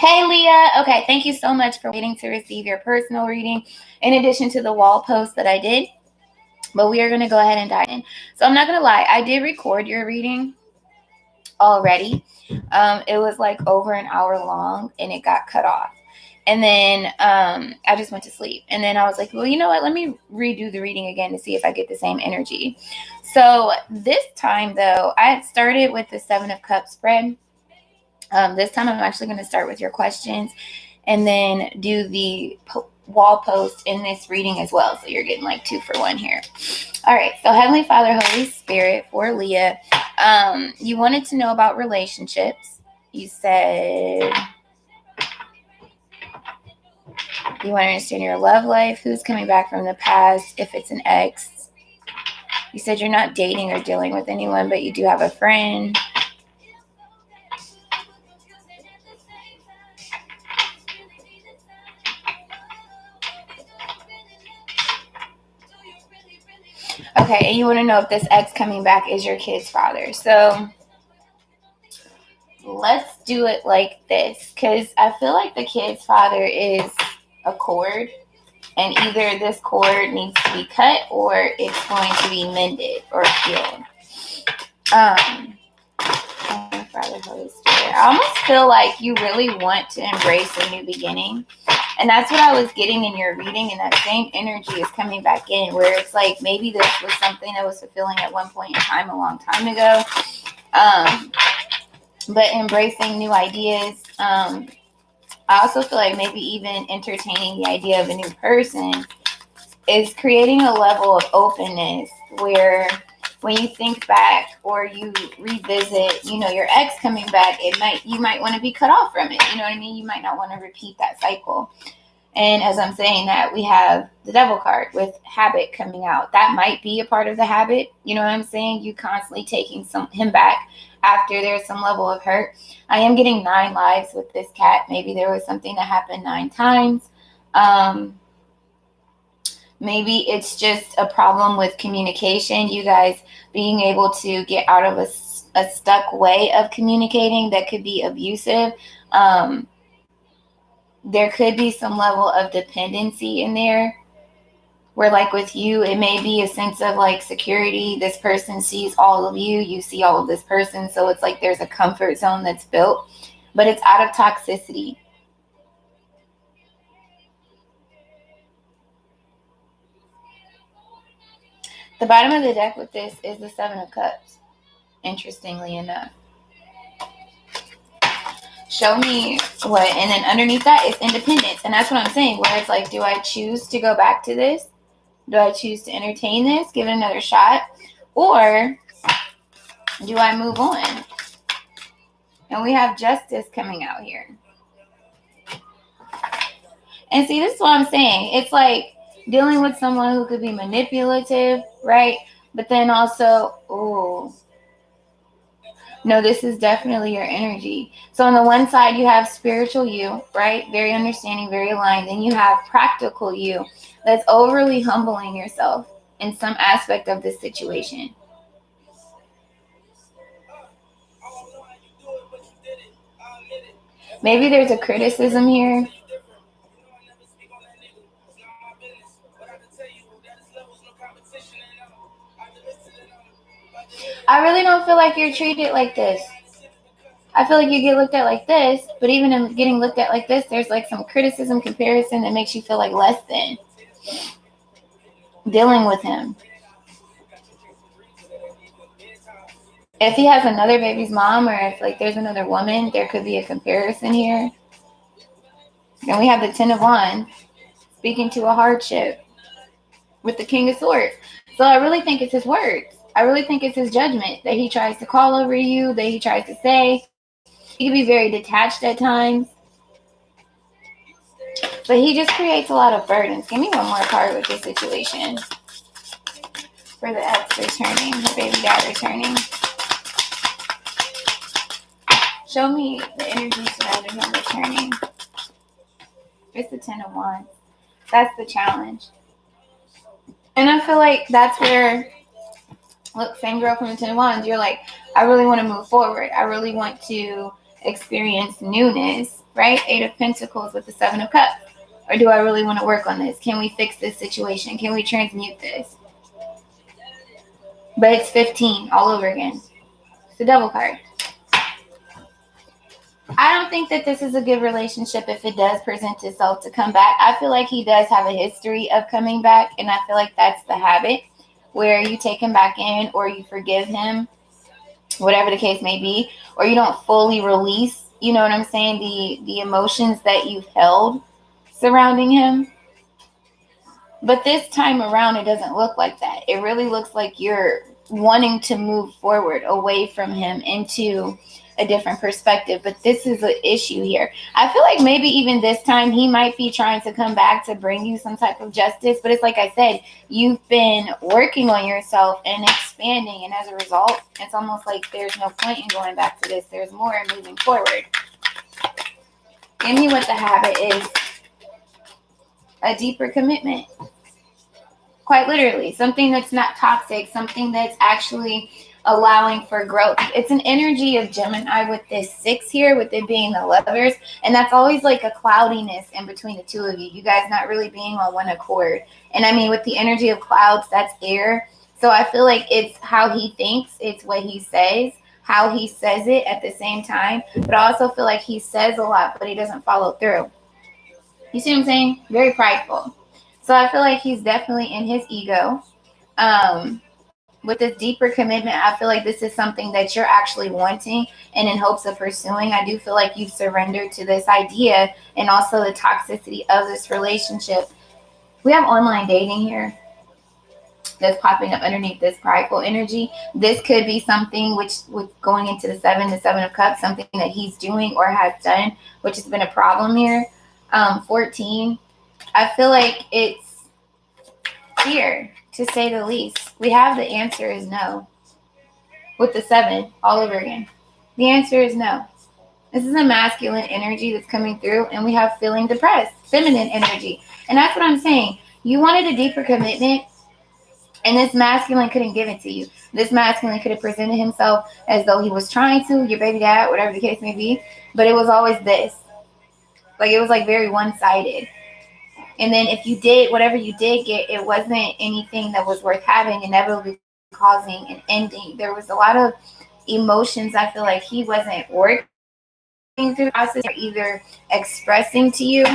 Hey, Leah. Okay, thank you so much for waiting to receive your personal reading in addition to the wall post that I did. But we are going to go ahead and dive in. So I'm not going to lie, I did record your reading already. It was like over an hour long and it got cut off. And then I just went to sleep. And then I was like, well, you know what? Let me redo the reading again to see if I get the same energy. So this time, though, I had started with the Seven of Cups spread. This time I'm actually going to start with your questions and then do the wall post in this reading as well. So you're getting like 2 for 1 here. All right. So Heavenly Father, Holy Spirit, for Leah, you wanted to know about relationships. You said you want to understand your love life, who's coming back from the past, if it's an ex. You said you're not dating or dealing with anyone, but you do have a friend. Okay, and you want to know if this ex coming back is your kid's father. So let's do it like this, because I feel like the kid's father is a cord, and either this cord needs to be cut or it's going to be mended or healed. Father, Holy Spirit, I almost feel like you really want to embrace a new beginning. And that's what I was getting in your reading, and that same energy is coming back in, where it's like maybe this was something that was fulfilling at one point in time, a long time ago. But embracing new ideas. I also feel like maybe even entertaining the idea of a new person is creating a level of openness where when you think back or you revisit, your ex coming back, you might want to be cut off from it. You know what I mean? You might not want to repeat that cycle. And as I'm saying that, we have the devil card with habit coming out. That might be a part of the habit. You know what I'm saying? You constantly taking him back after there's some level of hurt. I am getting 9 lives with this cat. Maybe there was something that happened 9 times. Maybe it's just a problem with communication. You guys being able to get out of a stuck way of communicating that could be abusive. There could be some level of dependency in there where, like with you, it may be a sense of like security. This person sees all of you, you see all of this person. So it's like there's a comfort zone that's built, but it's out of toxicity. The bottom of the deck with this is the 7 of Cups, interestingly enough. Show me what, and then underneath that is independence. And that's what I'm saying, where it's like, do I choose to go back to this? Do I choose to entertain this, give it another shot? Or do I move on? And we have justice coming out here. And see, this is what I'm saying. It's like dealing with someone who could be manipulative, right? But then also, no, this is definitely your energy. So on the one side, you have spiritual you, right? Very understanding, very aligned. Then you have practical you that's overly humbling yourself in some aspect of this situation. Maybe there's a criticism here. I really don't feel like you're treated like this. I feel like you get looked at like this, but even in getting looked at like this, there's like some criticism, comparison that makes you feel like less than dealing with him. If he has another baby's mom, or if like there's another woman, there could be a comparison here. Then we have the 10 of Wands speaking to a hardship with the King of Swords. So I really think it's his words. I really think it's his judgment that he tries to call over you, that he tries to say. He can be very detached at times. But he just creates a lot of burdens. Give me one more card with this situation. For the ex returning, the baby dad returning. Show me the energy surrounding him returning. It's the 10 of Wands. That's the challenge. And I feel like that's where, look, same girl from the 10 of Wands, you're like, I really want to move forward. I really want to experience newness, right? 8 of Pentacles with the 7 of Cups. Or do I really want to work on this? Can we fix this situation? Can we transmute this? But it's 15 all over again. It's the Devil card. I don't think that this is a good relationship if it does present itself to come back. I feel like he does have a history of coming back, and I feel like that's the habit where you take him back in or you forgive him, whatever the case may be, or you don't fully release, you know what I'm saying, the emotions that you've held surrounding him. But this time around, it doesn't look like that. It really looks like you're wanting to move forward away from him into a different perspective. But this is an issue here. I feel like maybe even this time he might be trying to come back to bring you some type of justice. But it's like I said, you've been working on yourself and expanding. And as a result, it's almost like there's no point in going back to this. There's more in moving forward. Give me what the habit is. A deeper commitment. Quite literally, something that's not toxic, something that's actually allowing for growth. It's an energy of Gemini with this 6 here, with it being the Lovers, and that's always like a cloudiness in between the two of you. You guys not really being on one accord. And I mean, with the energy of clouds, that's air. So I feel like it's how he thinks, it's what he says, how he says it at the same time. But I also feel like he says a lot, but he doesn't follow through. You see what I'm saying? Very prideful. So I feel like he's definitely in his ego. With this deeper commitment, I feel like this is something that you're actually wanting and in hopes of pursuing. I do feel like you've surrendered to this idea and also the toxicity of this relationship. We have online dating here that's popping up underneath this prideful energy. This could be something which, with going into the 7 of Cups, something that he's doing or has done, which has been a problem here. 14. I feel like it's fear, to say the least. We have the answer is no. With the 7 all over again. The answer is no. This is a masculine energy that's coming through, and we have feeling depressed, feminine energy. And that's what I'm saying. You wanted a deeper commitment, and this masculine couldn't give it to you. This masculine could have presented himself as though he was trying to, your baby dad, whatever the case may be, but it was always this. Like, it was like very one-sided. And then if you did, whatever you did get, it wasn't anything that was worth having, inevitably causing an ending. There was a lot of emotions I feel like he wasn't working through the process or either expressing to you.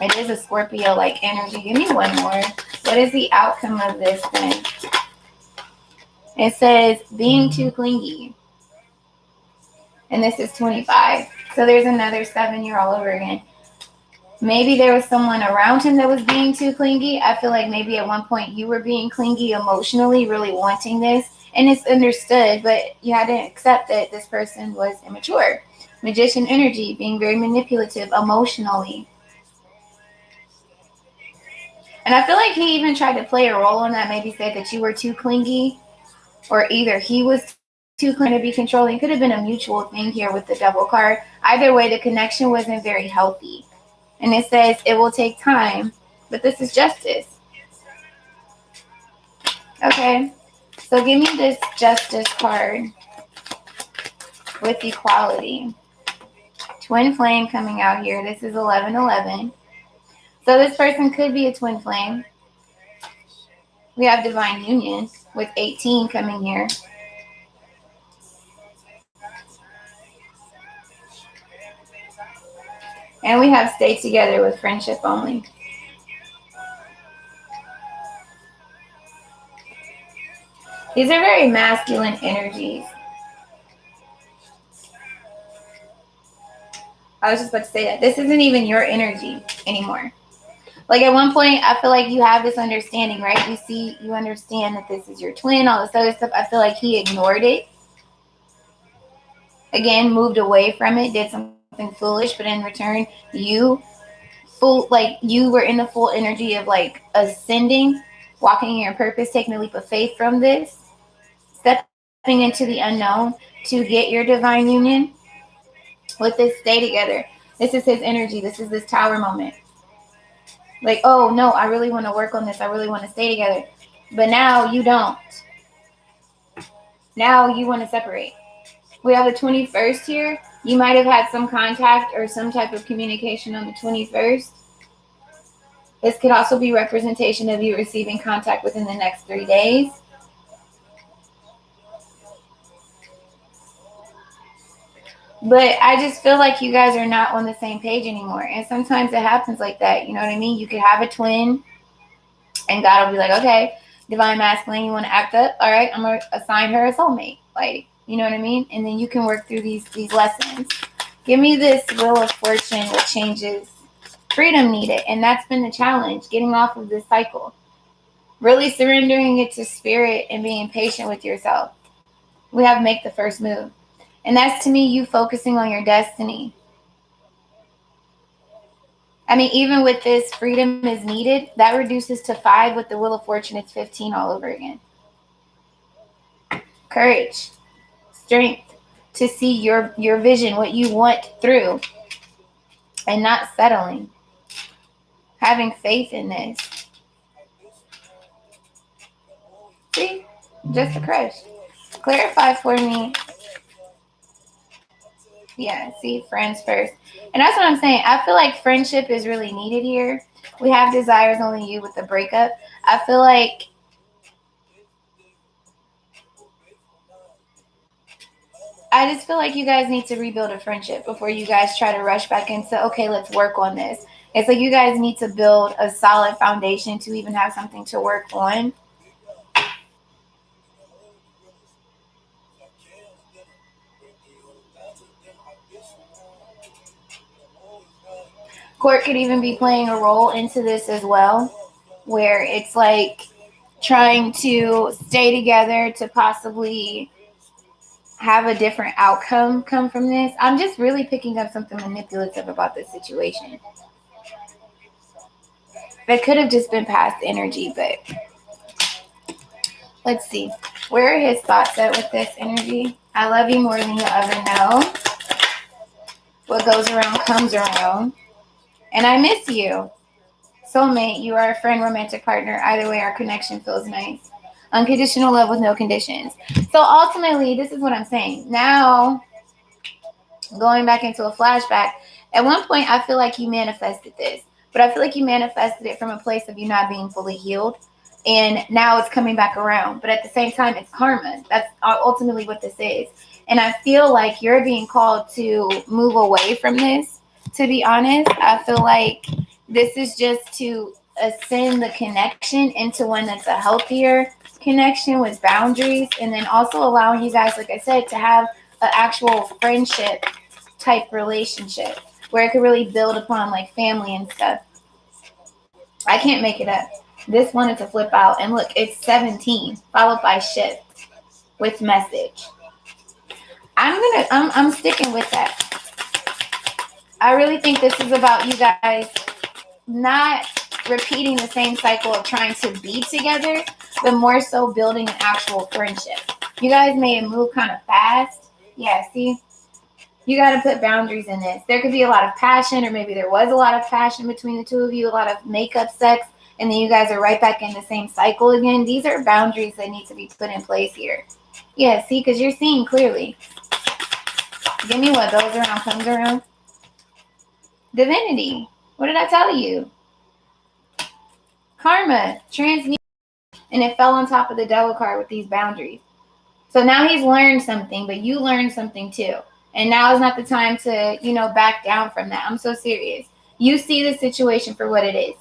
It is a Scorpio-like energy. Give me one more. What is the outcome of this then? It says being too clingy. And this is 25. So there's another 7 year all over again. Maybe there was someone around him that was being too clingy. I feel like maybe at one point you were being clingy emotionally, really wanting this. And it's understood, but you had to accept that this person was immature. Magician energy, being very manipulative emotionally. And I feel like he even tried to play a role in that, maybe say that you were too clingy, or either he was too clingy to be controlling. It could have been a mutual thing here with the Devil card. Either way, the connection wasn't very healthy. And it says it will take time, but this is justice. Okay, so give me this justice card with equality. Twin flame coming out here. This is 1111. So this person could be a twin flame. We have divine union with 18 coming here. And we have stay together with friendship only. These are very masculine energies. I was just about to say that. This isn't even your energy anymore. Like at one point, I feel like you have this understanding, right? You understand that this is your twin, all this other stuff. I feel like he ignored it. Again, moved away from it, did something foolish, but in return, you were in the full energy of like ascending, walking in your purpose, taking a leap of faith from this, stepping into the unknown to get your divine union with this stay together. This is his energy. This is this tower moment. Like, oh no, I really want to work on this. I really want to stay together. But now you don't. Now you want to separate. We have the 21st here. You might have had some contact or some type of communication on the 21st. This could also be representation of you receiving contact within the next 3 days. But I just feel like you guys are not on the same page anymore. And sometimes it happens like that. You know what I mean? You could have a twin and God will be like, okay, divine masculine, you want to act up? All right, I'm going to assign her a soulmate. Like, you know what I mean? And then you can work through these lessons. Give me this Wheel of Fortune, what changes freedom needed. And that's been the challenge, getting off of this cycle. Really surrendering it to spirit and being patient with yourself. We have to make the first move. And that's, to me, you focusing on your destiny. I mean, even with this, freedom is needed. That reduces to 5. With the Wheel of Fortune, it's 15 all over again. Courage, strength to see your vision, what you want through, and not settling. Having faith in this. See? Just a crush. Clarify for me. Yeah, see, friends first. And that's what I'm saying. I feel like friendship is really needed here. We have desires only you with the breakup. I feel like you guys need to rebuild a friendship before you guys try to rush back into, okay, let's work on this. It's like you guys need to build a solid foundation to even have something to work on. Court could even be playing a role into this as well, where it's like trying to stay together to possibly have a different outcome come from this. I'm just really picking up something manipulative about this situation. That could have just been past energy, but let's see. Where are his thoughts at with this energy? I love you more than you'll ever know. What goes around comes around. And I miss you. Soulmate, you are a friend, romantic partner. Either way, our connection feels nice. Unconditional love with no conditions. So ultimately, this is what I'm saying. Now, going back into a flashback, at one point, I feel like you manifested this. But I feel like you manifested it from a place of you not being fully healed. And now it's coming back around. But at the same time, it's karma. That's ultimately what this is. And I feel like you're being called to move away from this, to be honest. I feel like this is just to ascend the connection into one that's a healthier connection with boundaries. And then also allowing you guys, like I said, to have an actual friendship type relationship where it could really build upon like family and stuff. I can't make it up. This wanted to flip out, and look, it's 17 followed by shift with message. I'm sticking with that. I really think this is about you guys not repeating the same cycle of trying to be together, but more so building an actual friendship. You guys may have moved kind of fast. Yeah, see? You got to put boundaries in this. There could be a lot of passion, or maybe there was a lot of passion between the two of you, a lot of makeup sex, and then you guys are right back in the same cycle again. These are boundaries that need to be put in place here. Yeah, see, because you're seeing clearly. Give me what goes around comes around. Divinity. What did I tell you? Karma. Transmute. And it fell on top of the devil card with these boundaries. So now he's learned something, but you learned something too. And now is not the time to, back down from that. I'm so serious. You see the situation for what it is.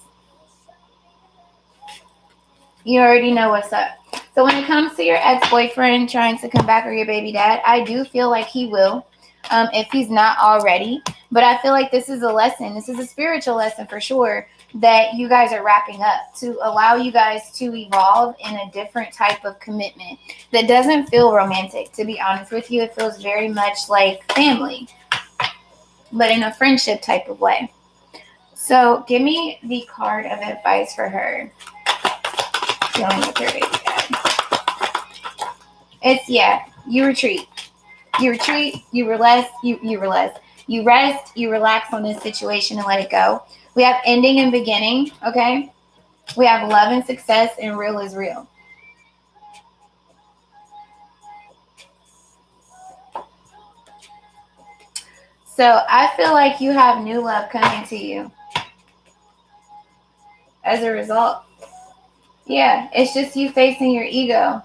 You already know what's up. So when it comes to your ex-boyfriend trying to come back, or your baby dad, I do feel like he will, if he's not already. But I feel like this is a lesson. This is a spiritual lesson for sure that you guys are wrapping up to allow you guys to evolve in a different type of commitment that doesn't feel romantic. To be honest with you, it feels very much like family, but in a friendship type of way. So give me the card of advice for her. Dealing with her baby dad. It's, you retreat. You retreat, you rest, you rest, you relax on this situation and let it go. We have ending and beginning, okay? We have love and success, and real is real. So I feel like you have new love coming to you as a result. Yeah, it's just you facing your ego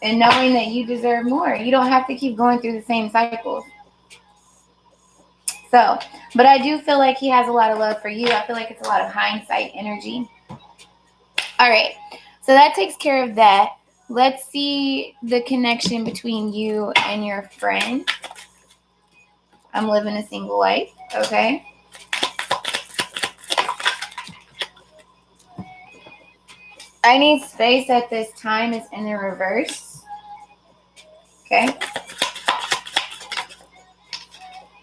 and knowing that you deserve more. You don't have to keep going through the same cycles. So, but I do feel like he has a lot of love for you. I feel like it's a lot of hindsight energy. All right. So that takes care of that. Let's see the connection between you and your friend. I'm living a single life. Okay. I need space at this time is in the reverse. Okay.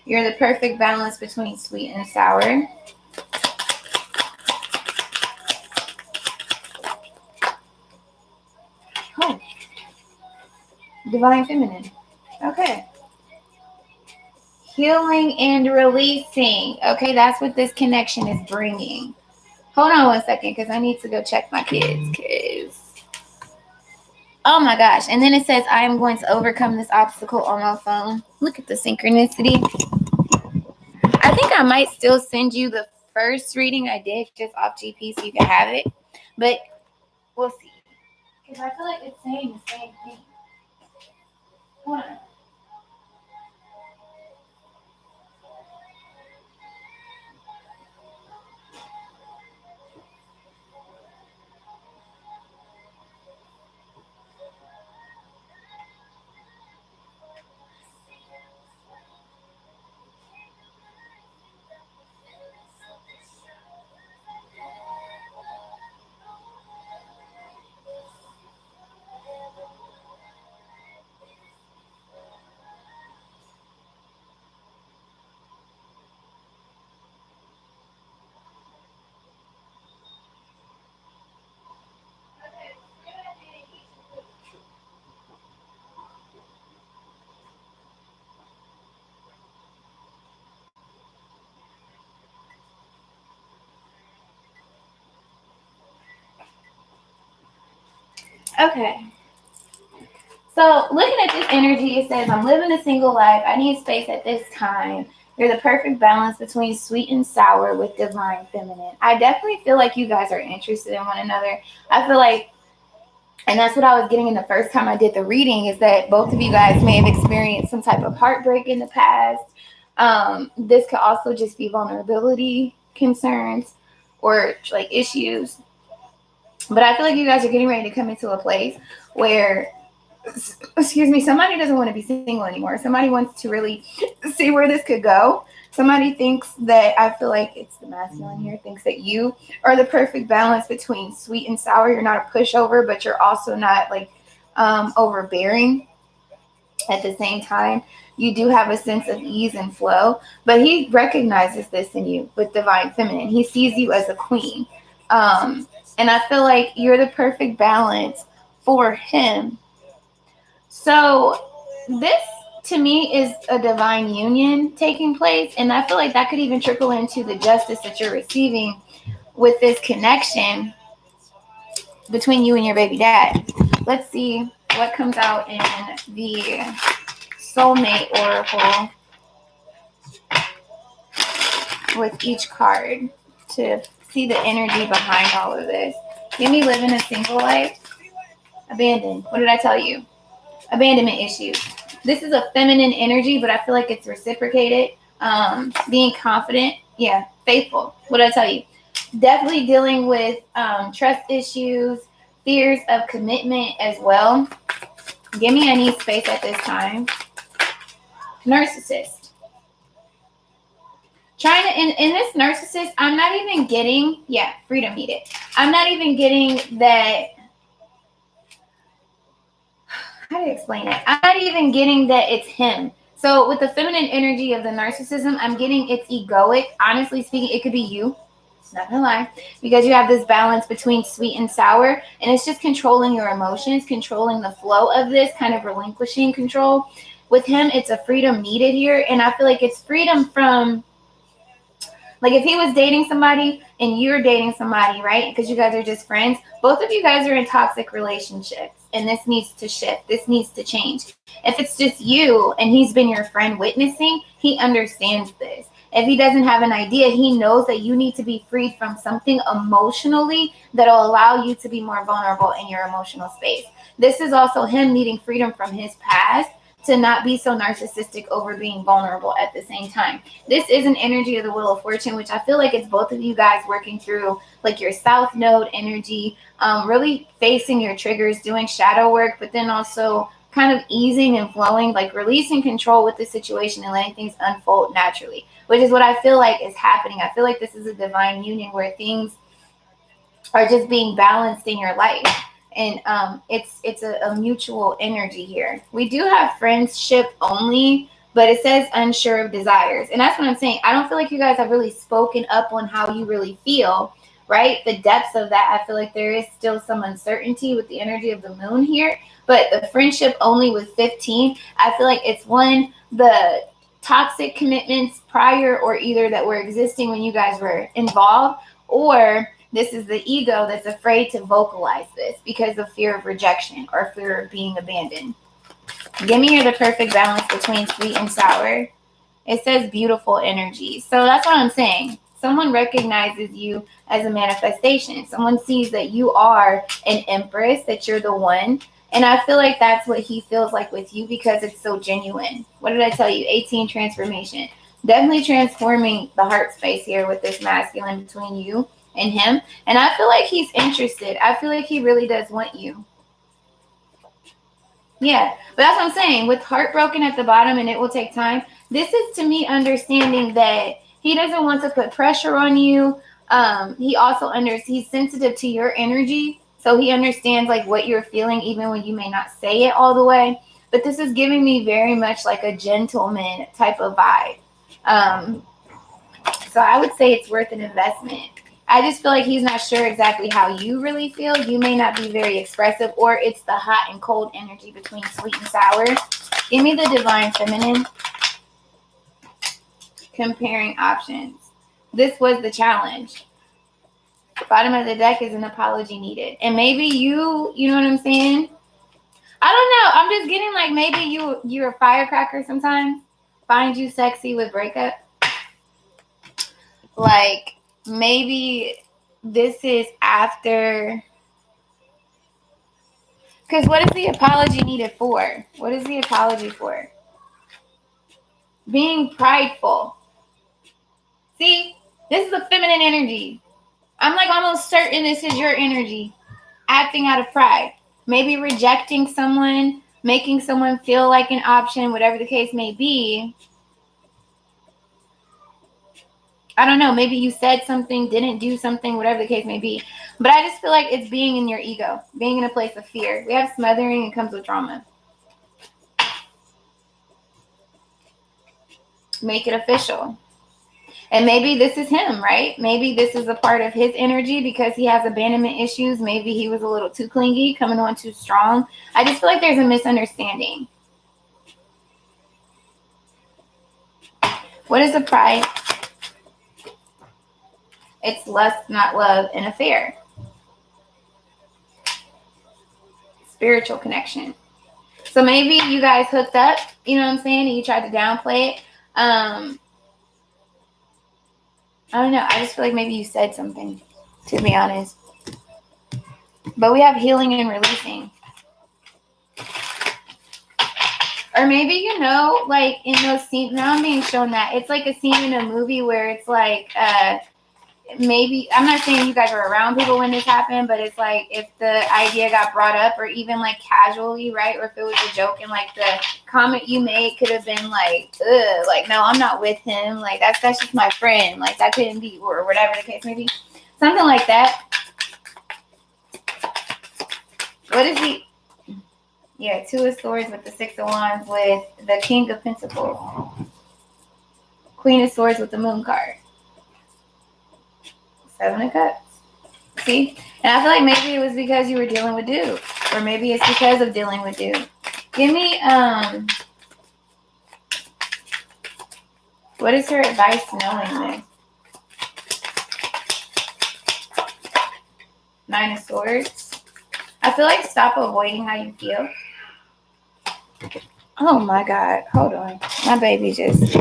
You're the perfect balance between sweet and sour. Oh. Divine feminine. Okay. Healing and releasing. Okay, that's what this connection is bringing. Hold on one second because I need to go check my kids. Oh my gosh. And then it says, I am going to overcome this obstacle on my phone. Look at the synchronicity. I think I might still send you the first reading I did just off GP so you can have it. But we'll see. Because I feel like it's saying the same thing. Hold on. Okay. So looking at this energy, it says, I'm living a single life. I need space at this time. You're the perfect balance between sweet and sour with divine feminine. I definitely feel like you guys are interested in one another. I feel like, and that's what I was getting in the first time I did the reading, is that both of you guys may have experienced some type of heartbreak in the past. This could also just be vulnerability concerns or like issues. But I feel like you guys are getting ready to come into a place where, excuse me, somebody doesn't want to be single anymore. Somebody wants to really see where this could go. Somebody thinks that, I feel like it's the masculine here, thinks that you are the perfect balance between sweet and sour. You're not a pushover, but you're also not like overbearing at the same time. You do have a sense of ease and flow, but he recognizes this in you with divine feminine. He sees you as a queen. And I feel like you're the perfect balance for him. So this to me is a divine union taking place, and I feel like that could even trickle into the justice that you're receiving with this connection between you and your baby dad. Let's see what comes out in the soulmate oracle with each card to see the energy behind all of this. Give me living a single life. Abandon. What did I tell you? Abandonment issues. This is a feminine energy, but I feel like it's reciprocated. Being confident. Yeah. Faithful. What did I tell you? Definitely dealing with trust issues, fears of commitment as well. Give me, I need space at this time. Narcissist. Trying to, in this narcissist, I'm not even getting, yeah, freedom needed. I'm not even getting that, how do you explain it? I'm not even getting that it's him. So with the feminine energy of the narcissism, I'm getting it's egoic. Honestly speaking, it could be you. Not gonna lie, because you have this balance between sweet and sour, and it's just controlling your emotions, controlling the flow of this, kind of relinquishing control. With him, it's a freedom needed here, and I feel like it's freedom from, like, if he was dating somebody and you're dating somebody, right? Because you guys are just friends, both of you guys are in toxic relationships. and this needs to shift. This needs to change. If it's just you and he's been your friend witnessing, he understands this. If he doesn't have an idea, he knows that you need to be freed from something emotionally that'll allow you to be more vulnerable in your emotional space. This is also him needing freedom from his past to not be so narcissistic over being vulnerable at the same time. This is an energy of the Wheel of Fortune, which I feel like it's both of you guys working through like your South Node energy, really facing your triggers, doing shadow work, but then also kind of easing and flowing, like releasing control with the situation and letting things unfold naturally, which is what I feel like is happening. I feel like this is a divine union where things are just being balanced in your life. And it's a mutual energy here. We do have friendship only, but it says unsure of desires. And that's what I'm saying. I don't feel like you guys have really spoken up on how you really feel, right? The depths of that, I feel like there is still some uncertainty with the energy of the moon here. But the friendship only with 15, I feel like it's the toxic commitments prior or either that were existing when you guys were involved, or this is the ego that's afraid to vocalize this because of fear of rejection or fear of being abandoned. Give me the perfect balance between sweet and sour. It says beautiful energy. So that's what I'm saying. Someone recognizes you as a manifestation. Someone sees that you are an empress, that you're the one. And I feel like that's what he feels like with you because it's so genuine. What did I tell you? 18 transformation. Definitely transforming the heart space here with this masculine between you and him. And I feel like he's interested. I feel like he really does want you. Yeah, but that's what I'm saying. With heartbroken at the bottom and it will take time, this is to me understanding that he doesn't want to put pressure on you. He also he's sensitive to your energy. So he understands like what you're feeling even when you may not say it all the way. But this is giving me very much like a gentleman type of vibe. So I would say it's worth an investment. I just feel like he's not sure exactly how you really feel. You may not be very expressive, or it's the hot and cold energy between sweet and sour. Give me the divine feminine. Comparing options. This was the challenge. Bottom of the deck is an apology needed. And maybe you know what I'm saying? I don't know. I'm just getting like maybe you're a firecracker sometimes. Find you sexy with breakup. Like maybe this is after. Because what is the apology needed for? What is the apology for? Being prideful. See, this is a feminine energy. I'm like almost certain this is your energy. Acting out of pride. Maybe rejecting someone, making someone feel like an option, whatever the case may be. I don't know. Maybe you said something, didn't do something, whatever the case may be. But I just feel like it's being in your ego, being in a place of fear. We have smothering and comes with trauma. Make it official. And maybe this is him, right? Maybe this is a part of his energy because he has abandonment issues. Maybe he was a little too clingy, coming on too strong. I just feel like there's a misunderstanding. What is the pride? It's lust, not love, and affair. Spiritual connection. So maybe you guys hooked up, you know what I'm saying, and you tried to downplay it. I don't know. I just feel like maybe you said something, to be honest. But we have healing and releasing. Or maybe, like in those scenes, now I'm being shown that. It's like a scene in a movie where it's like, maybe, I'm not saying you guys were around people when this happened, but it's like if the idea got brought up or even like casually, right? Or if it was a joke and like the comment you made could have been like, ugh, like, no, I'm not with him. Like, that's just my friend. Like, that couldn't be, or whatever the case may be. Something like that. What is he? Yeah, 2 of Swords with the 6 of Wands with the King of Pentacles. Queen of Swords with the Moon card. 7 of Cups. See? And I feel like maybe it was because you were dealing with dude. Or maybe it's because of dealing with dude. Give me, what is her advice knowing this? 9 of Swords. I feel like stop avoiding how you feel. Oh my God. Hold on. My baby just.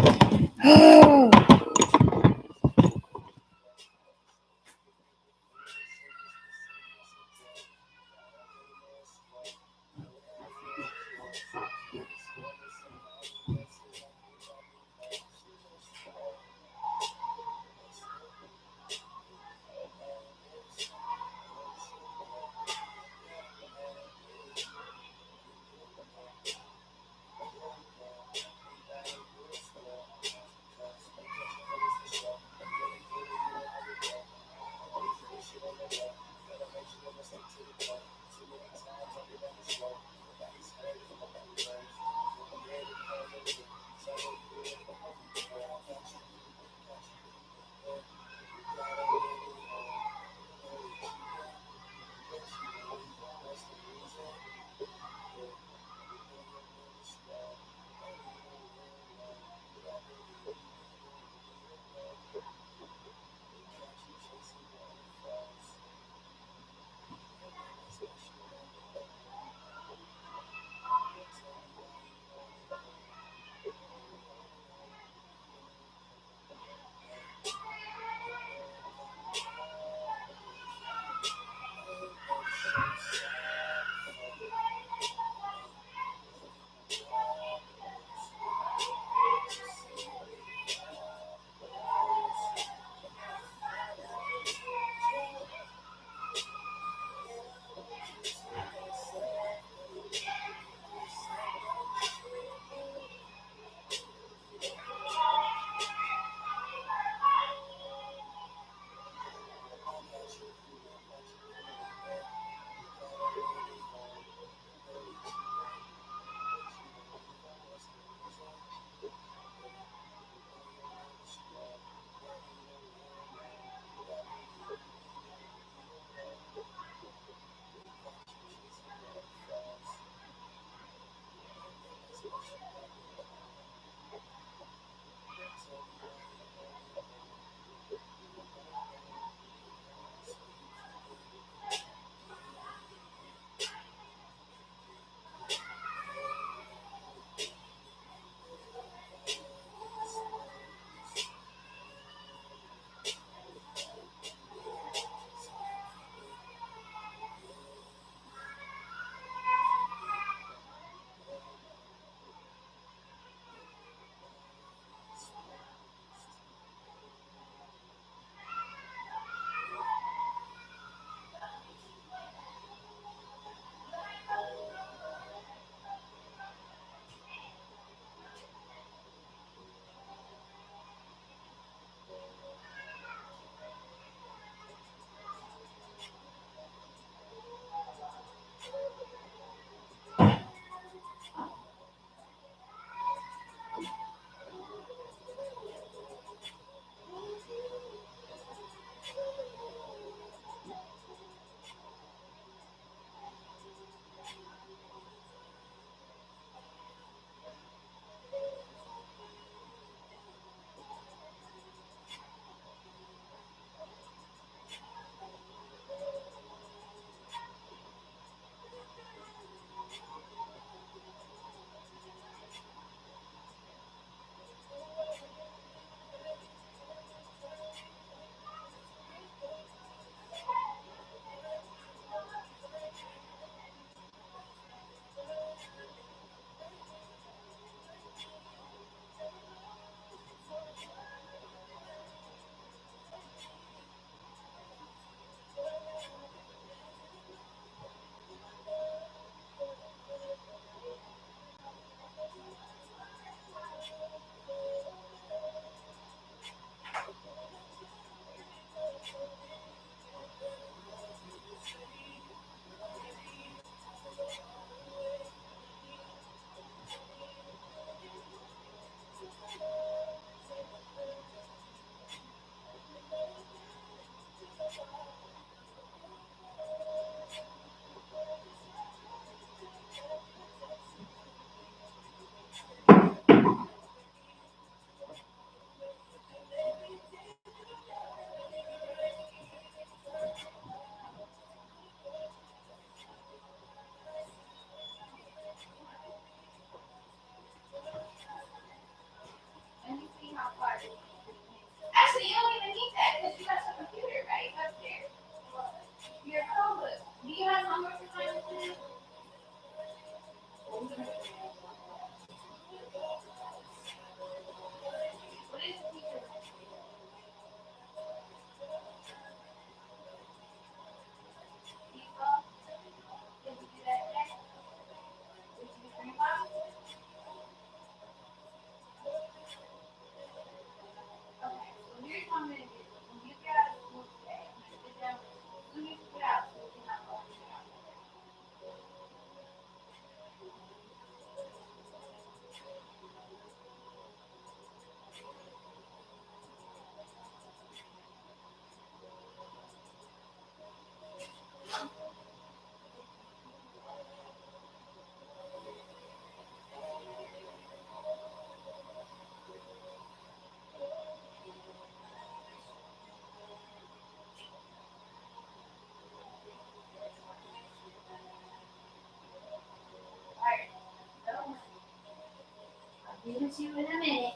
with you in a minute.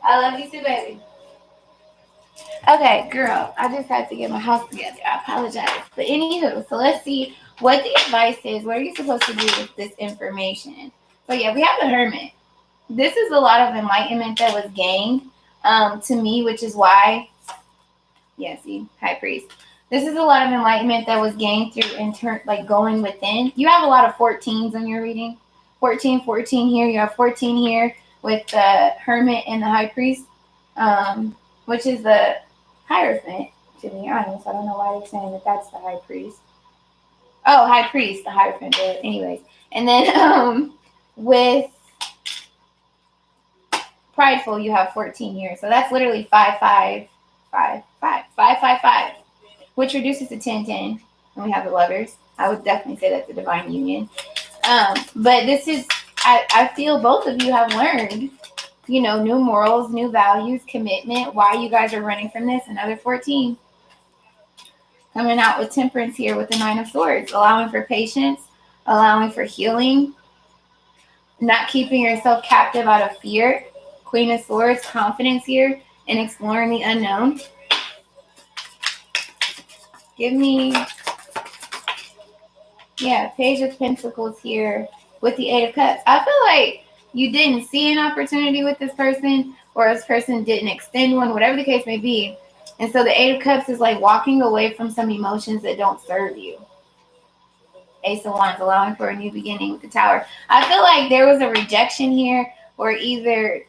I love you too, baby. Okay, girl, I just had to get my house together. I apologize. But anywho, so let's see what the advice is. What are you supposed to do with this information? So yeah, we have the Hermit. This is a lot of enlightenment that was gained to me, which is why, yeah, see, High Priest. This is a lot of enlightenment that was gained through like going within. You have a lot of 14s in your reading. 14, 14 here. You have 14 here with the Hermit and the High Priest, which is the Hierophant, to be honest. I don't know why they're saying that that's the High Priest. Oh, High Priest, the Hierophant. But anyways. And then with Prideful, you have 14 here. So that's literally 5, 5, 5, 5, 5, 5, 5, which reduces to 10, 10. And we have the Lovers. I would definitely say that's a divine union. But this is, I feel both of you have learned, you know, new morals, new values, commitment, why you guys are running from this. Another 14. Coming out with Temperance here with the 9 of Swords, allowing for patience, allowing for healing, not keeping yourself captive out of fear. Queen of Swords, confidence here, and exploring the unknown. Give me, yeah, Page of Pentacles here with the 8 of Cups. I feel like you didn't see an opportunity with this person, or this person didn't extend one, whatever the case may be. And so the 8 of Cups is like walking away from some emotions that don't serve you. Ace of Wands, allowing for a new beginning with the Tower. I feel like there was a rejection here, or either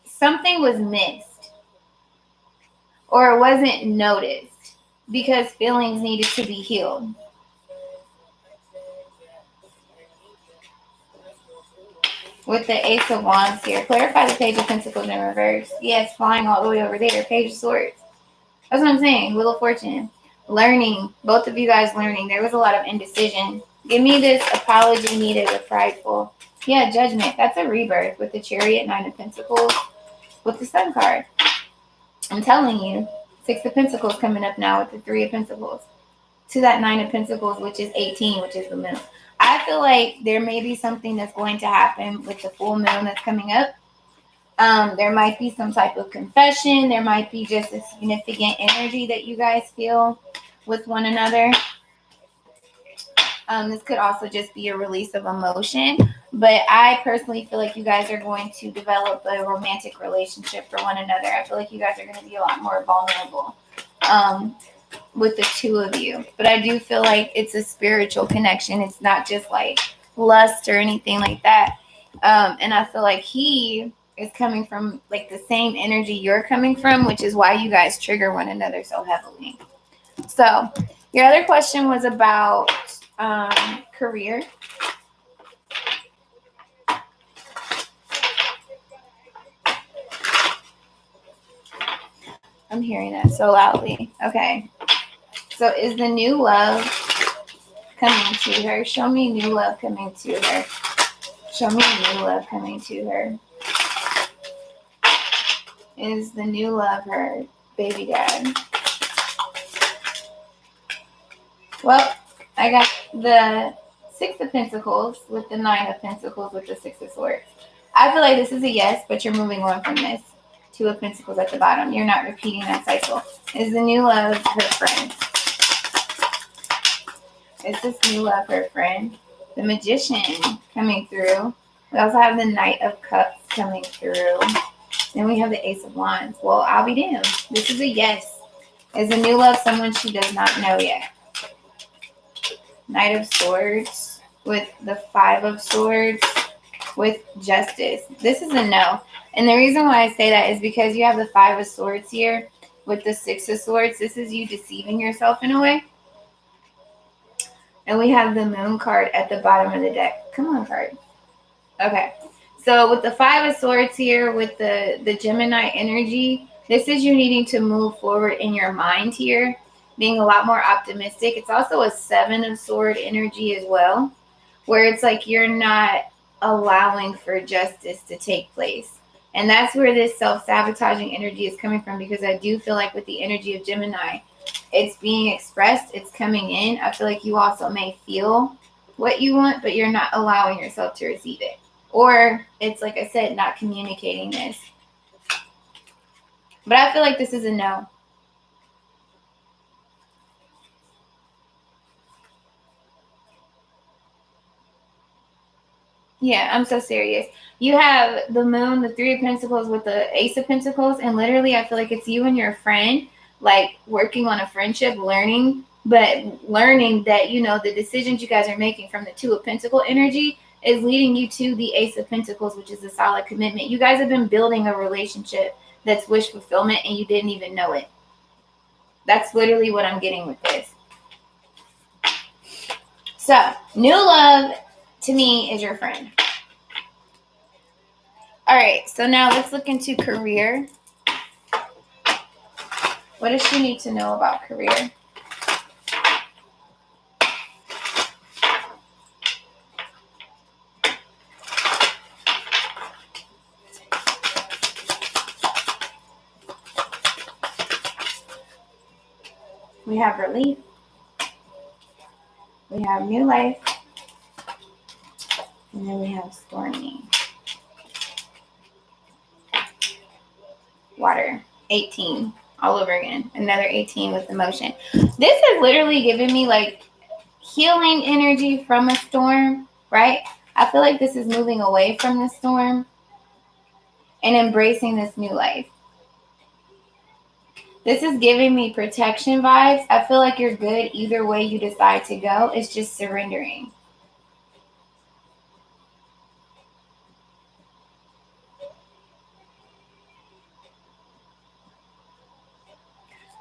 something was missed or it wasn't noticed because feelings needed to be healed. With the Ace of Wands here. Clarify the Page of Pentacles in reverse. Yes, flying all the way over there. Page of Swords. That's what I'm saying. Wheel of Fortune. Learning. Both of you guys learning. There was a lot of indecision. Give me this apology needed with Prideful. Yeah, Judgment. That's a rebirth with the Chariot, 9 of Pentacles, with the Sun card. I'm telling you. 6 of Pentacles coming up now with the 3 of Pentacles. To that 9 of Pentacles, which is 18, which is the moon. I feel like there may be something that's going to happen with the full moon that's coming up. There might be some type of confession. There might be just a significant energy that you guys feel with one another. This could also just be a release of emotion. But I personally feel like you guys are going to develop a romantic relationship for one another. I feel like you guys are going to be a lot more vulnerable with the two of you. But I do feel like it's a spiritual connection. It's not just like lust or anything like that. And I feel like he is coming from like the same energy you're coming from, which is why you guys trigger one another so heavily. So your other question was about career. I'm hearing that so loudly. Okay. So is the new love coming to her? Show me new love coming to her. Show me new love coming to her. Is the new love her baby dad? Well, I got the 6 of Pentacles with the 9 of Pentacles with the 6 of Swords. I feel like this is a yes, but you're moving on from this. 2 of Pentacles at the bottom. You're not repeating that cycle. Is the new love her friend? Is this new love her friend? The Magician coming through. We also have the Knight of Cups coming through. Then we have the Ace of Wands. Well, I'll be damned. This is a yes. Is the new love someone she does not know yet? Knight of Swords with the 5 of Swords with Justice. This is a no. And the reason why I say that is because you have the 5 of Swords here with the 6 of Swords. This is you deceiving yourself in a way. And we have the Moon card at the bottom of the deck. Come on, card. Okay. So with the 5 of Swords here with the Gemini energy, this is you needing to move forward in your mind here, being a lot more optimistic. It's also a 7 of Sword energy as well, where it's like you're not allowing for justice to take place. And that's where this self-sabotaging energy is coming from, because I do feel like with the energy of Gemini, it's being expressed, it's coming in. I feel like you also may feel what you want, but you're not allowing yourself to receive it. Or it's, like I said, not communicating this. But I feel like this is a no. Yeah, I'm so serious. You have the moon, the three of pentacles with the ace of pentacles, and literally I feel like it's you and your friend, like working on a friendship, learning, but learning that, you know, the decisions you guys are making from the two of pentacle energy is leading you to the ace of pentacles, which is a solid commitment. You guys have been building a relationship that's wish fulfillment and you didn't even know it. That's literally what I'm getting with this. So, new love to me is your friend. All right, so now let's look into career. What does she need to know about career? We have relief. We have new life. And then we have stormy. Water. 18. All over again. Another 18 with emotion. This has literally given me like healing energy from a storm, right? I feel like this is moving away from the storm and embracing this new life. This is giving me protection vibes. I feel like you're good either way you decide to go. It's just surrendering.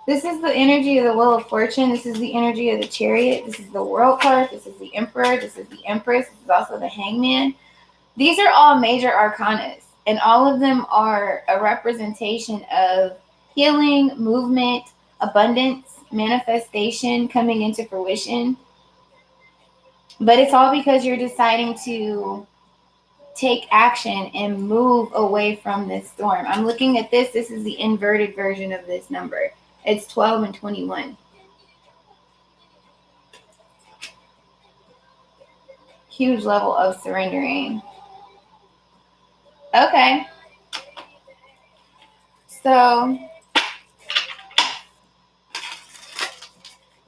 This is the energy of the Wheel of Fortune. This is the energy of the Chariot. This is the World card. This is the Emperor. This is the Empress. This is also the Hangman. These are all major arcanas, and all of them are a representation of healing, movement, abundance, manifestation coming into fruition. But it's all because you're deciding to take action and move away from this storm. I'm looking at this. This is the inverted version of this number. It's 12 and 21. Huge level of surrendering. Okay. So,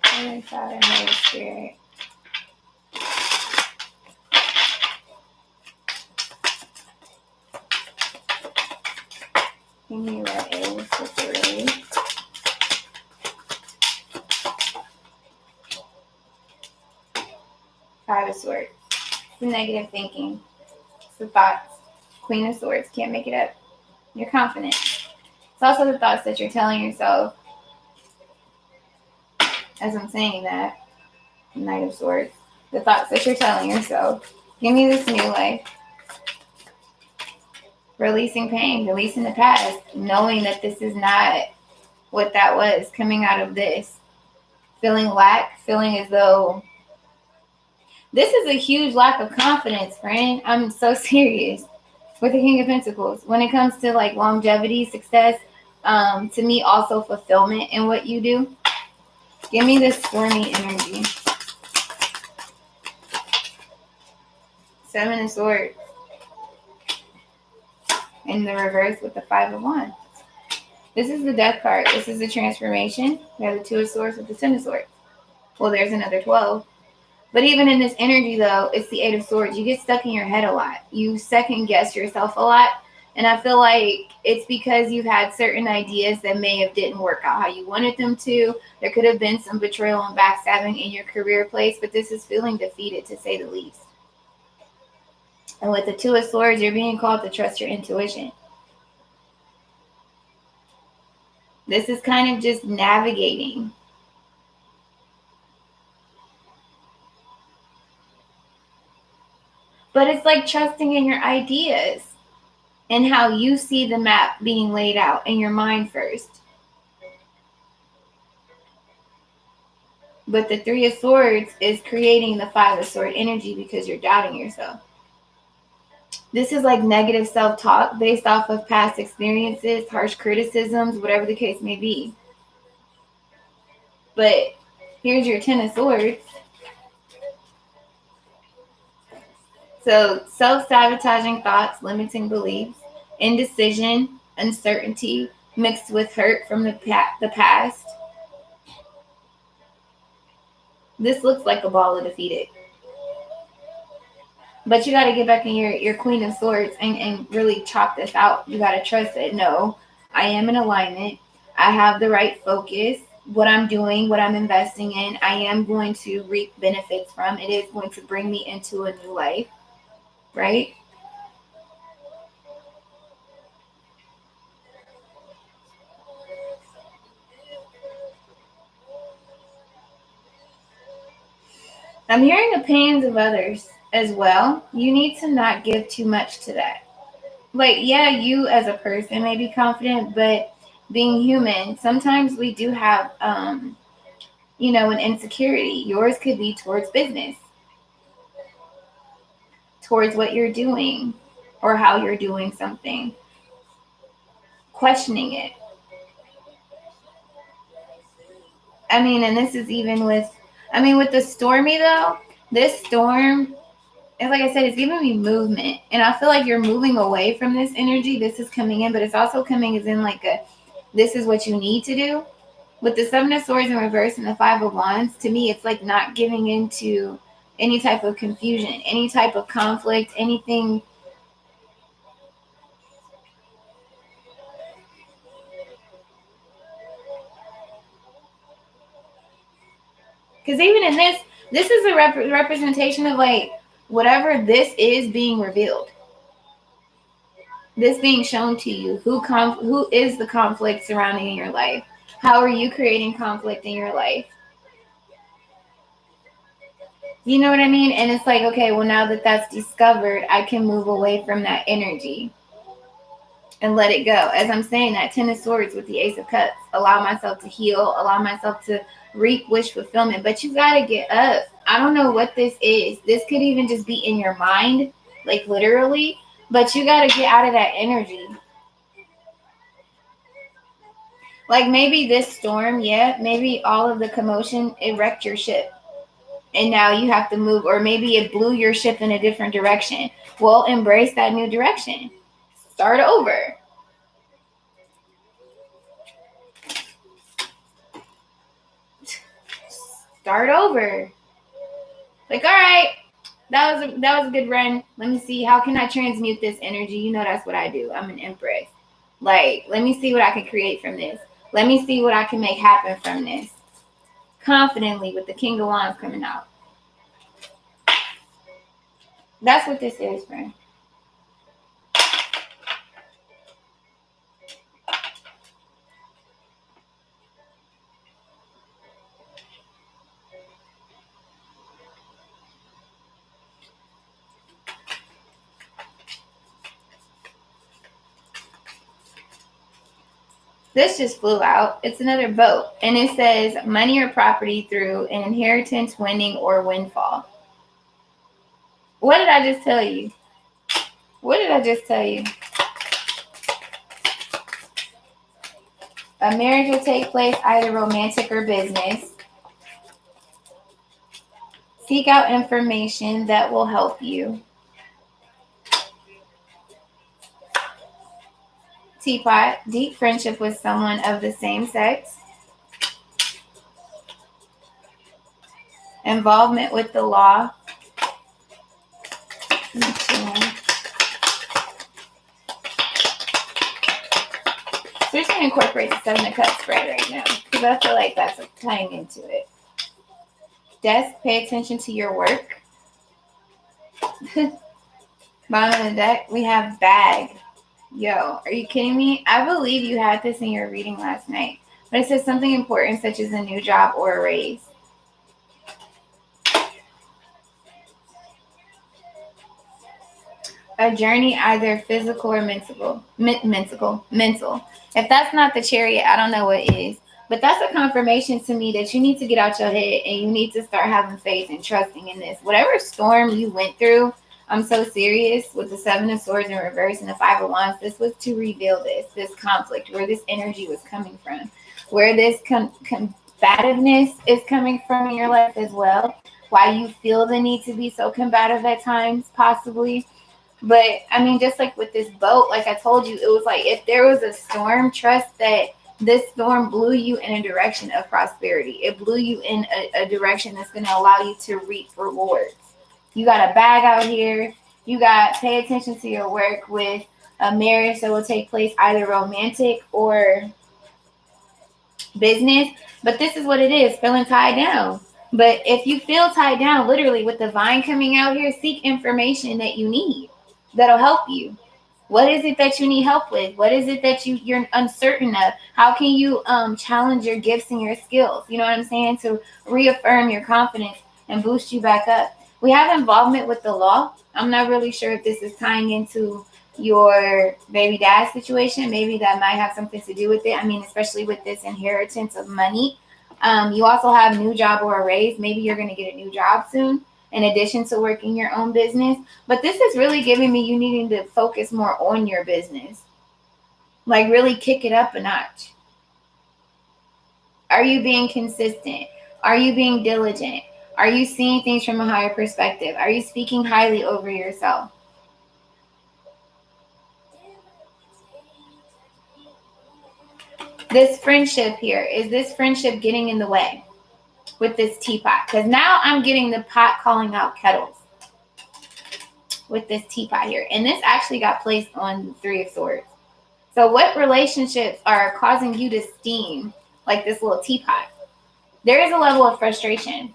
Holy Father, Holy Spirit. Give me what is the 3. Five of Swords. It's the negative thinking. It's the thoughts. Queen of Swords. Can't make it up. You're confident. It's also the thoughts that you're telling yourself as I'm saying that. Knight of Swords. The thoughts that you're telling yourself. Give me this new life. Releasing pain. Releasing the past. Knowing that this is not what that was. Coming out of this. Feeling lack. Feeling as though this is a huge lack of confidence, friend. I'm so serious. With the King of Pentacles. When it comes to like longevity, success, to me also fulfillment in what you do. Give me this stormy energy. 7 of Swords. In the reverse with the 5 of Wands. This is the Death card. This is the transformation. We have the 2 of Swords with the 10 of Swords. Well, there's another 12. But even in this energy, though, it's the 8 of Swords. You get stuck in your head a lot. You second guess yourself a lot. And I feel like it's because you've had certain ideas that may have didn't work out how you wanted them to. There could have been some betrayal and backstabbing in your career place. But this is feeling defeated, to say the least. And with the 2 of Swords, you're being called to trust your intuition. This is kind of just navigating. But it's like trusting in your ideas and how you see the map being laid out in your mind first. But the 3 of Swords is creating the 5 of Swords energy because you're doubting yourself. This is like negative self-talk based off of past experiences, harsh criticisms, whatever the case may be. But here's your 10 of Swords. So self-sabotaging thoughts, limiting beliefs, indecision, uncertainty, mixed with hurt from the past. This looks like a ball of defeated. But you got to get back in your Queen of Swords and really chop this out. You got to trust it. No, I am in alignment. I have the right focus. What I'm doing, what I'm investing in, I am going to reap benefits from. It is going to bring me into a new life, right? I'm hearing opinions of others as well. You need to not give too much to that. Like, yeah, you as a person may be confident, but being human, sometimes we do have, an insecurity. Yours could be towards business, towards what you're doing or how you're doing something, questioning it. And this is even with the stormy though, this storm, and like I said, it's giving me movement. And I feel like you're moving away from this energy. This is coming in, but it's also coming as in like this is what you need to do. With the Seven of Swords in reverse and the Five of Wands, to me, it's like not giving into any type of confusion, any type of conflict, anything. Because even in this is a representation of like whatever this is being revealed. This being shown to you. Who is the conflict surrounding in your life? How are you creating conflict in your life? You know what I mean? And it's like, okay, well, now that that's discovered, I can move away from that energy and let it go. As I'm saying that, Ten of Swords with the Ace of Cups. Allow myself to heal. Allow myself to reap wish fulfillment. But you got to get up. I don't know what this is. This could even just be in your mind, like literally. But you got to get out of that energy. Like maybe this storm, yeah, maybe all of the commotion, it wrecked your ship. And now you have to move, or maybe it blew your ship in a different direction. Well, embrace that new direction. Start over. Start over. Like, all right, that was a good run. Let me see, how can I transmute this energy? You know that's what I do. I'm an empress. Like, let me see what I can create from this. Let me see what I can make happen from this. Confidently with the King of Wands coming out. That's what this is, friend. This just flew out. It's another boat. And it says money or property through an inheritance, winning, or windfall. What did I just tell you? What did I just tell you? A marriage will take place, either romantic or business. Seek out information that will help you. Teapot, deep friendship with someone of the same sex. Involvement with the law. So we're just going to incorporate the Seven of Cups spread right now because I feel like that's tying into it. Desk, pay attention to your work. Bottom of the deck, we have bag. Yo, are you kidding me? I believe you had this in your reading last night. But it says something important such as a new job or a raise. A journey, either physical or mental. If that's not the Chariot, I don't know what is. But that's a confirmation to me that you need to get out your head and you need to start having faith and trusting in this. Whatever storm you went through, I'm so serious with the Seven of Swords in reverse and the Five of Wands. This was to reveal this conflict, where this energy was coming from, where this combativeness is coming from in your life as well. why you feel the need to be so combative at times, possibly. But I mean, just like with this boat, like I told you, it was like if there was a storm, trust that this storm blew you in a direction of prosperity. It blew you in a direction that's going to allow you to reap rewards. You got a bag out here. You got pay attention to your work with a marriage that will take place either romantic or business. But this is what it is, feeling tied down. But if you feel tied down, literally with the vine coming out here, seek information that you need that'll help you. What is it that you need help with? What is it that you're uncertain of? How can you challenge your gifts and your skills? You know what I'm saying? To reaffirm your confidence and boost you back up. We have involvement with the law. I'm not really sure if this is tying into your baby dad situation. Maybe that might have something to do with it. I mean, especially with this inheritance of money. You also have new job or a raise. Maybe you're going to get a new job soon in addition to working your own business. But this is really giving me you needing to focus more on your business. Like really kick it up a notch. Are you being consistent? Are you being diligent? Are you seeing things from a higher perspective? Are you speaking highly over yourself? This friendship here, is this friendship getting in the way with this teapot? Because now I'm getting the pot calling out kettles with this teapot here. And this actually got placed on the Three of Swords. So what relationships are causing you to steam like this little teapot? There is a level of frustration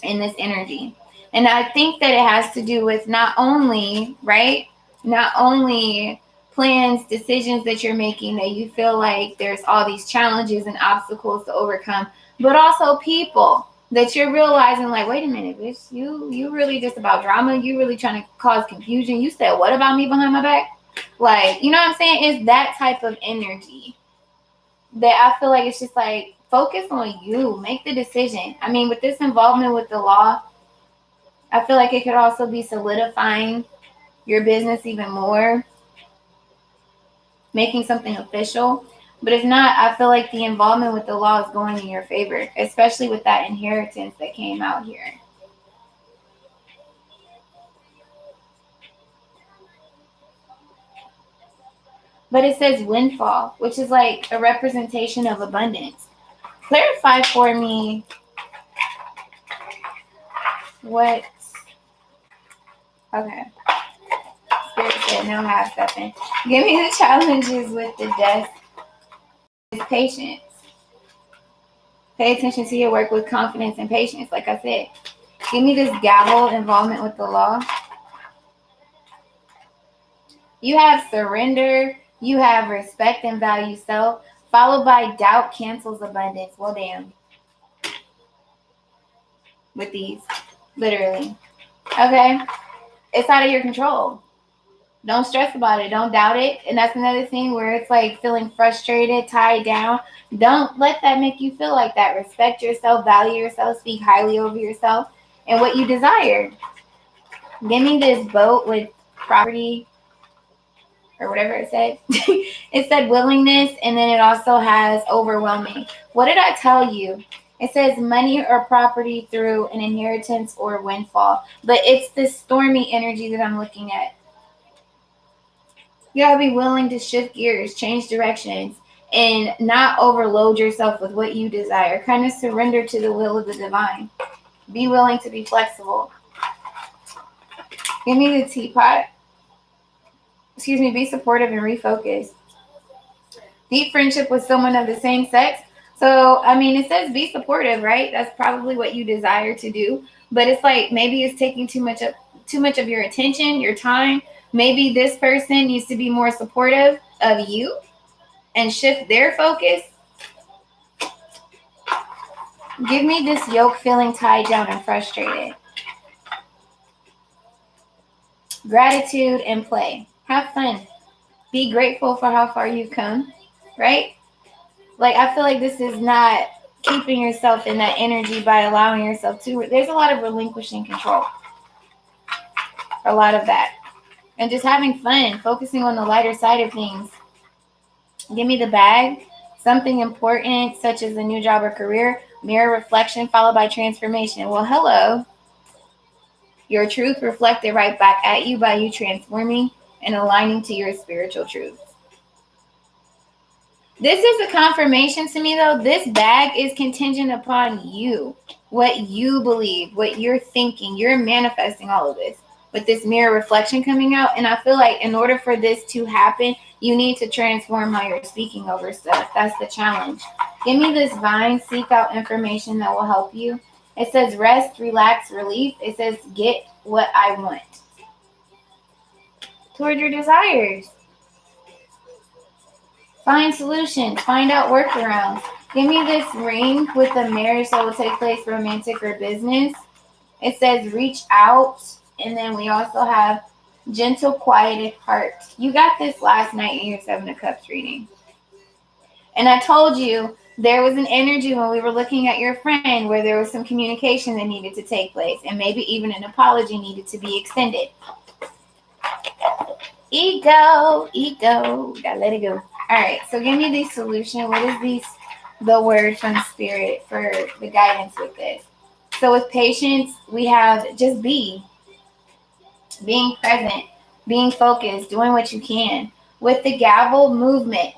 in this energy. And I think that it has to do with not only, right, not only plans, decisions that you're making that you feel like there's all these challenges and obstacles to overcome, but also people that you're realizing like, wait a minute, bitch, you really just about drama. You really trying to cause confusion. You said what about me behind my back? Like, you know what I'm saying? It's that type of energy that I feel like it's just like, focus on you. Make the decision. I mean, with this involvement with the law, I feel like it could also be solidifying your business even more, making something official. But if not, I feel like the involvement with the law is going in your favor, especially with that inheritance that came out here. But it says windfall, which is like a representation of abundance. Clarify for me what. Okay. Spirit said no half stepping. Give me the challenges with the death. It's patience. Pay attention to your work with confidence and patience, like I said. Give me this gavel, involvement with the law. You have surrender. You have respect and value self, followed by doubt cancels abundance. Well, damn. With these, literally. Okay? It's out of your control. Don't stress about it. Don't doubt it. And that's another thing where it's like feeling frustrated, tied down. Don't let that make you feel like that. Respect yourself, value yourself, speak highly over yourself and what you desire. Give me this boat with property or whatever it said. It said willingness, and then it also has overwhelming. What did I tell you? It says money or property through an inheritance or windfall. But it's this stormy energy that I'm looking at. You gotta be willing to shift gears, change directions, and not overload yourself with what you desire. Kind of surrender to the will of the divine. Be willing to be flexible. Give me the teapot. Excuse me, be supportive and refocus. Deep friendship with someone of the same sex. So, I mean, it says be supportive, right? That's probably what you desire to do. But it's like maybe it's taking too much of your attention, your time. Maybe this person needs to be more supportive of you and shift their focus. Give me this yoke feeling tied down and frustrated. Gratitude and play. Have fun. Be grateful for how far you've come, right? Like, I feel like this is not keeping yourself in that energy by allowing yourself to. There's a lot of relinquishing control. A lot of that. And just having fun, focusing on the lighter side of things. Give me the bag. Something important, such as a new job or career, mirror reflection followed by transformation. Well, hello. Your truth reflected right back at you by you transforming and aligning to your spiritual truth. This is a confirmation to me, though. This bag is contingent upon you, what you believe, what you're thinking. You're manifesting all of this with this mirror reflection coming out. And I feel like in order for this to happen, you need to transform how you're speaking over stuff. That's the challenge. Give me this vine, seek out information that will help you. It says rest, relax, relief. It says get what I want toward your desires. Find solutions. Find out workarounds. Give me this ring with the marriage that will take place, romantic or business. It says reach out. And then we also have gentle, quieted heart. You got this last night in your Seven of Cups reading. And I told you there was an energy when we were looking at your friend where there was some communication that needed to take place. And maybe even an apology needed to be extended. Ego. Gotta let it go. All right, so give me the solution. What is the word from Spirit for the guidance with this? So with patience, we have just being present, being focused, doing what you can. With the gavel, movement.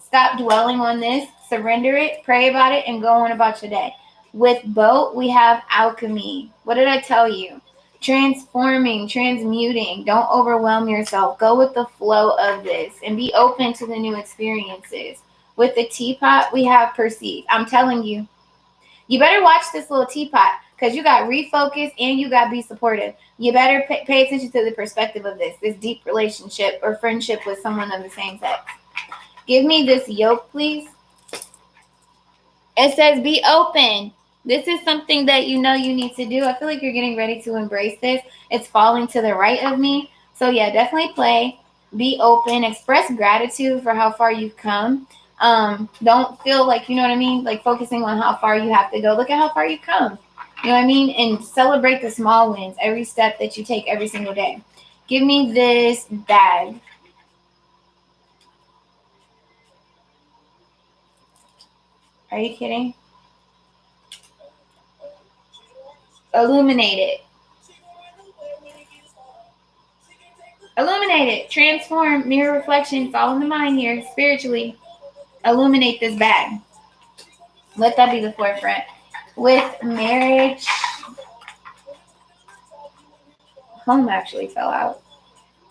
Stop dwelling on this, surrender it, pray about it, and go on about your day. With boat, we have alchemy. What did I tell you? Transforming, transmuting. Don't overwhelm yourself. Go with the flow of this and be open to the new experiences. With the teapot, we have perceive. I'm telling you, you better watch this little teapot because you got refocus and you got be supportive. You better pay attention to the perspective of this deep relationship or friendship with someone of the same sex. Give me this yoke, please. It says be open. This is something that you know you need to do. I feel like you're getting ready to embrace this. It's falling to the right of me. So yeah, definitely play. Be open. Express gratitude for how far you've come. Don't feel like, you know what I mean? Like focusing on how far you have to go. Look at how far you've come. You know what I mean? And celebrate the small wins. Every step that you take every single day. Give me this bag. Are you kidding? Illuminate it. Illuminate it. Transform. Mirror reflection. It's all in the mind here. Spiritually. Illuminate this bag. Let that be the forefront. With marriage. Home actually fell out.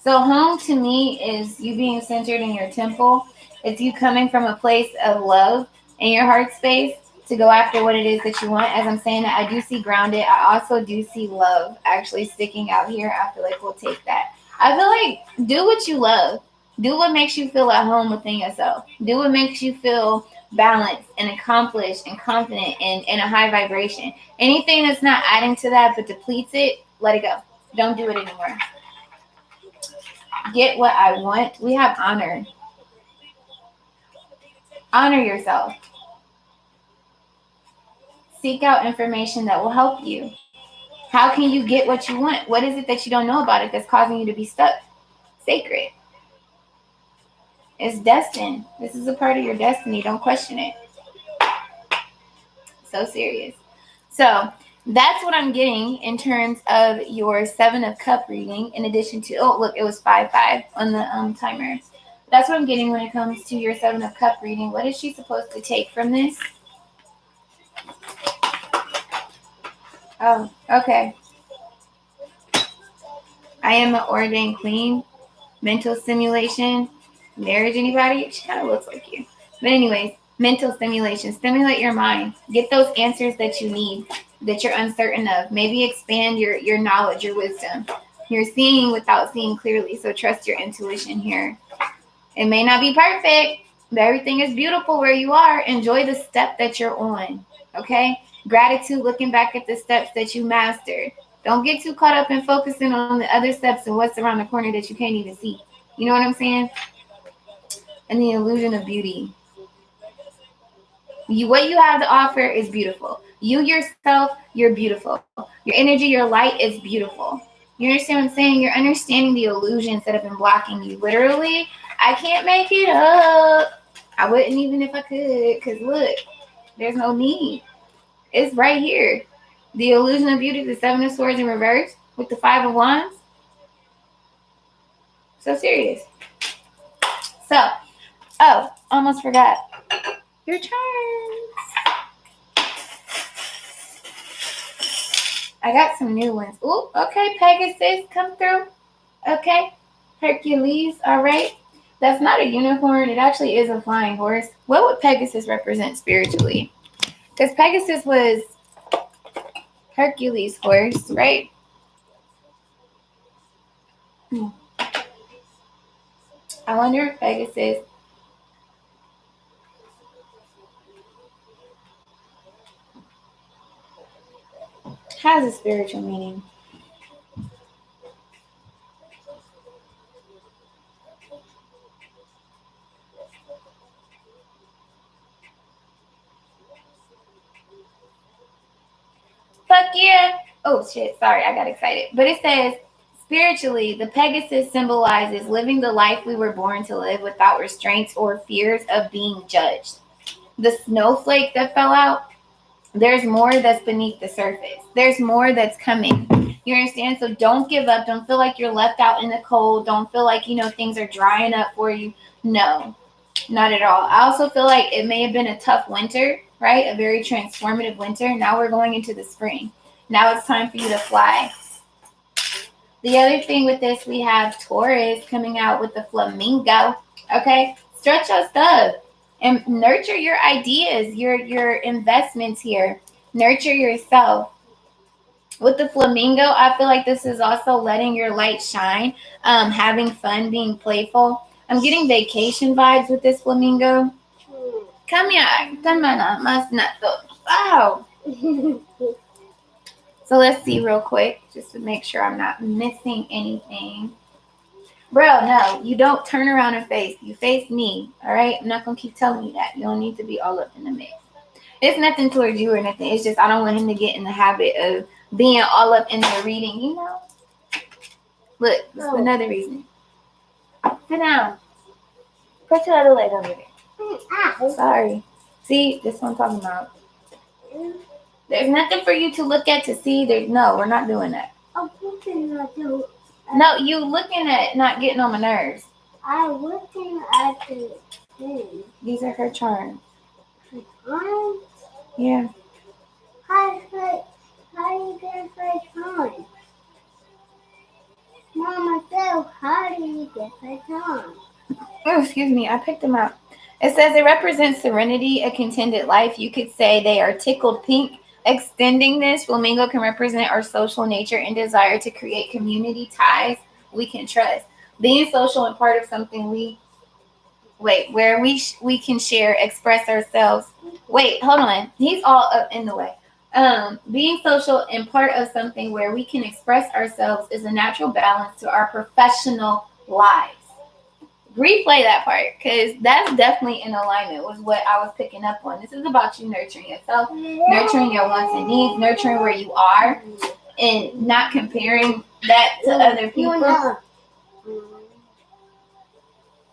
So home to me is you being centered in your temple. It's you coming from a place of love in your heart space to go after what it is that you want. As I'm saying that, I do see grounded. I also do see love actually sticking out here. I feel like we'll take that. I feel like do what you love. Do what makes you feel at home within yourself. Do what makes you feel balanced and accomplished and confident and in a high vibration. Anything that's not adding to that but depletes it, let it go. Don't do it anymore. Get what I want. We have honor. Honor yourself. Seek out information that will help you. How can you get what you want? What is it that you don't know about it that's causing you to be stuck? Sacred. It's destined. This is a part of your destiny. Don't question it. So serious. So that's what I'm getting in terms of your Seven of Cup reading. In addition to, oh look, it was 5-5 on the timer. That's what I'm getting when it comes to your Seven of Cup reading. What is she supposed to take from this? Oh, okay. I am an ordained queen. Mental stimulation. Marriage, anybody? She kind of looks like you. But anyways, mental stimulation. Stimulate your mind. Get those answers that you need, that you're uncertain of. Maybe expand your knowledge, your wisdom. You're seeing without seeing clearly, so trust your intuition here. It may not be perfect, but everything is beautiful where you are. Enjoy the step that you're on, okay? Gratitude, looking back at the steps that you mastered. Don't get too caught up in focusing on the other steps and what's around the corner that you can't even see. You know what I'm saying? And the illusion of beauty. What you have to offer is beautiful. You yourself, you're beautiful. Your energy, your light is beautiful. You understand what I'm saying? You're understanding the illusions that have been blocking you. Literally, I can't make it up. I wouldn't even if I could, because look, there's no need. It's right here. The illusion of beauty, the Seven of Swords in reverse with the Five of Wands. So serious. So, oh, almost forgot. Your charms. I got some new ones. Ooh, okay, Pegasus, come through. Okay, Hercules, all right. That's not a unicorn. It actually is a flying horse. What would Pegasus represent spiritually? Because Pegasus was Hercules' horse, right? I wonder if Pegasus has a spiritual meaning. Fuck yeah. Oh shit, sorry, I got excited. But it says, spiritually, the Pegasus symbolizes living the life we were born to live without restraints or fears of being judged. The snowflake that fell out, there's more that's beneath the surface. There's more that's coming. You understand? So don't give up. Don't feel like you're left out in the cold. Don't feel like, things are drying up for you. No, not at all. I also feel like it may have been a tough winter, right? A very transformative winter. Now we're going into the spring. Now it's time for you to fly. The other thing with this, we have Taurus coming out with the flamingo. Okay? Stretch your stuff and nurture your ideas, your investments here. Nurture yourself. With the flamingo, I feel like this is also letting your light shine, having fun, being playful. I'm getting vacation vibes with this flamingo. Come here. Come on. Must not go. Wow. So let's see real quick, just to make sure I'm not missing anything. Bro, no, you don't turn around and face. You face me, all right? I'm not going to keep telling you that. You don't need to be all up in the mix. It's nothing towards you or nothing. It's just I don't want him to get in the habit of being all up in the reading, Look, this is another reason. Sit down. Put your other leg over there. Sorry. See, this is what I'm talking about. There's nothing for you to look at to see. No, we're not doing that. I'm looking at you. No, you looking at not getting on my nerves. I'm looking at the thing. These are her charms. Her charms? Yeah. How do you get her charms? Mama said, how do you get her charms? Oh, excuse me. I picked them out. It says it represents serenity, a contented life. You could say they are tickled pink. Extending this, flamingo can represent our social nature and desire to create community ties we can trust. Being social and part of something where we can share, express ourselves. Wait, hold on. He's all up in the way. Being social and part of something where we can express ourselves is a natural balance to our professional lives. Replay that part, because that's definitely in alignment with what I was picking up on. This is about you nurturing yourself, nurturing your wants and needs, nurturing where you are, and not comparing that to other people.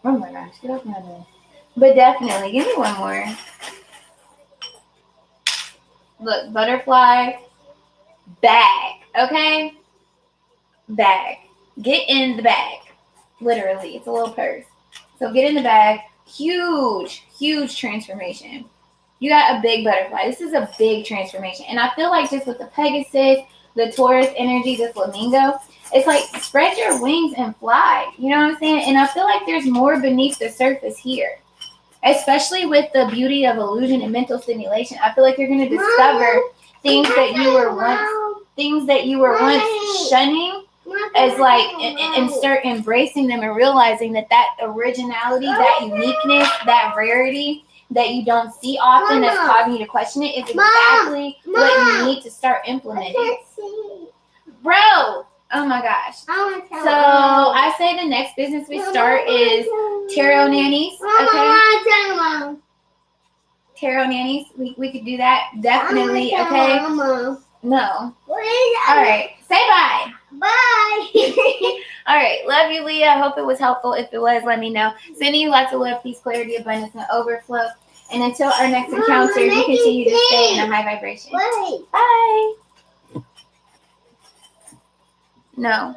Oh my gosh, get off my nose. But definitely, give me one more. Look, butterfly, bag, okay? Bag. Get in the bag. Literally, it's a little purse. So get in the bag. Huge, huge transformation. You got a big butterfly. This is a big transformation. And I feel like just with the Pegasus, the Taurus energy, the flamingo, it's like spread your wings and fly. You know what I'm saying? And I feel like there's more beneath the surface here. Especially with the beauty of illusion and mental stimulation. I feel like you're going to discover things that you were once shunning, as like, and start embracing them and realizing that originality, that uniqueness, that rarity that you don't see often that's causing you to question it is exactly what you need to start implementing. Bro, oh my gosh. So I say the next business we start is tarot nannies. Okay. Tarot nannies. We could do that. Definitely. Okay. No. All right. Say bye. Bye. All right. Love you, Leah. I hope it was helpful. If it was, let me know. Sending you lots of love, peace, clarity, abundance, and overflow. And until our next encounter, you continue to stay in a high vibration. Bye. No.